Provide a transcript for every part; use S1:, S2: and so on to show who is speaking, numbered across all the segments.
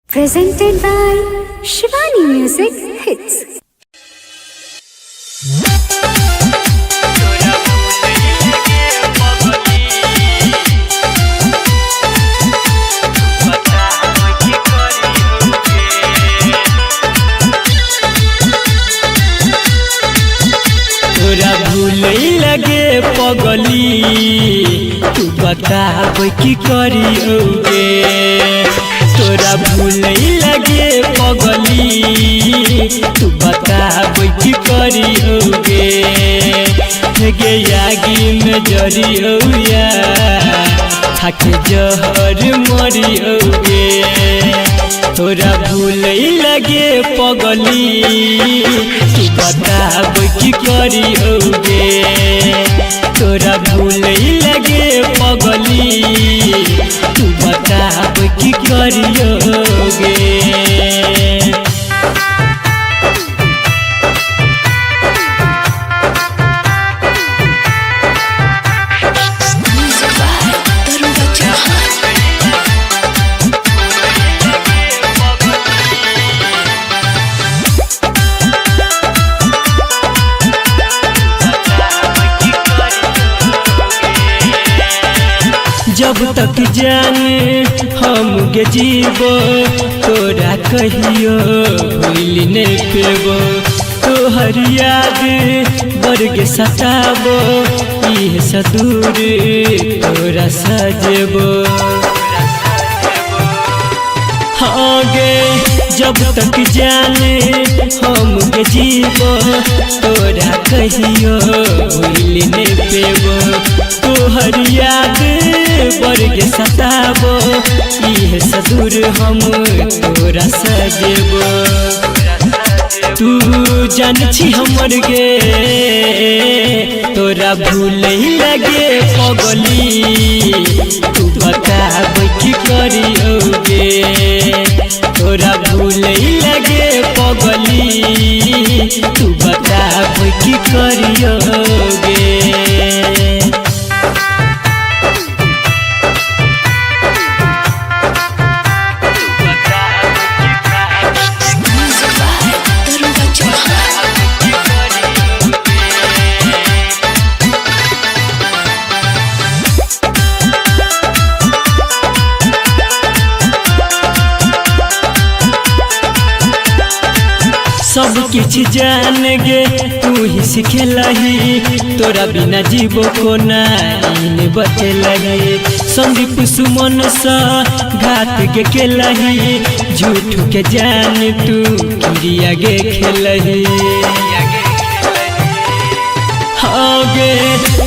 S1: Presented by Shivani Music Hits.
S2: तोरा भूले लगे पगली तू बताब की करियोगे। तोरा भूले लगे पगली तू बताब की करियोगे। गे आगी में जरियोया खाके जहर मरियोगे। तोरा भूले लगे पगली तू बताब की करियोगे। तोरा भूले लगे पगली तू बताब की करियोगे। जब तक जाने हम गे जीवो तोरा कहियो भूल नहीं पेबो। तोहर याद बरगे सताबो इह सदूर तोरा सजेबो। हाँ गे जब तक जाने हम गे जीवो तोरा कहियो भूल नहीं पेबो। तोहर याद बरगे सताबो इह सदूर हम तोरा सजेबो। तू जान छी हमर गे तोरा भूले लगे पगली तू बताब की करियोगे। तोरा भूले लगे पगली तू बताब की करियोगे। सब किछ जान गे तू ही सिखेलही। तोरा बिना जीवो को नहीं बतेलही। संदीप सुमन सा घात के केलही झूठ के जान तू क्रिया गे खेलही। हाँ गे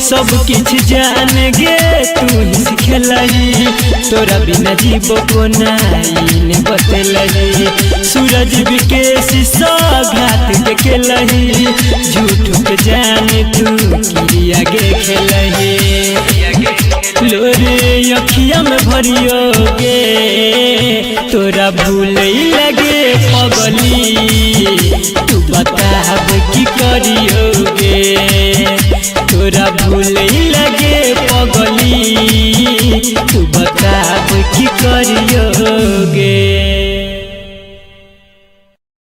S2: सब किछ जान गे तू ही सिखेलही। तोरा बिना जीवो को नहीं बतेलही। सूरज विकेश घात के केलही झूठ के जान तू क्रिया गे खेलही। लोरे अखिया में भरियोगे तोरा भूले लगे पगली तू बताब की करियोगे। तोरा भूले लगे पगली तू बताब की करियो।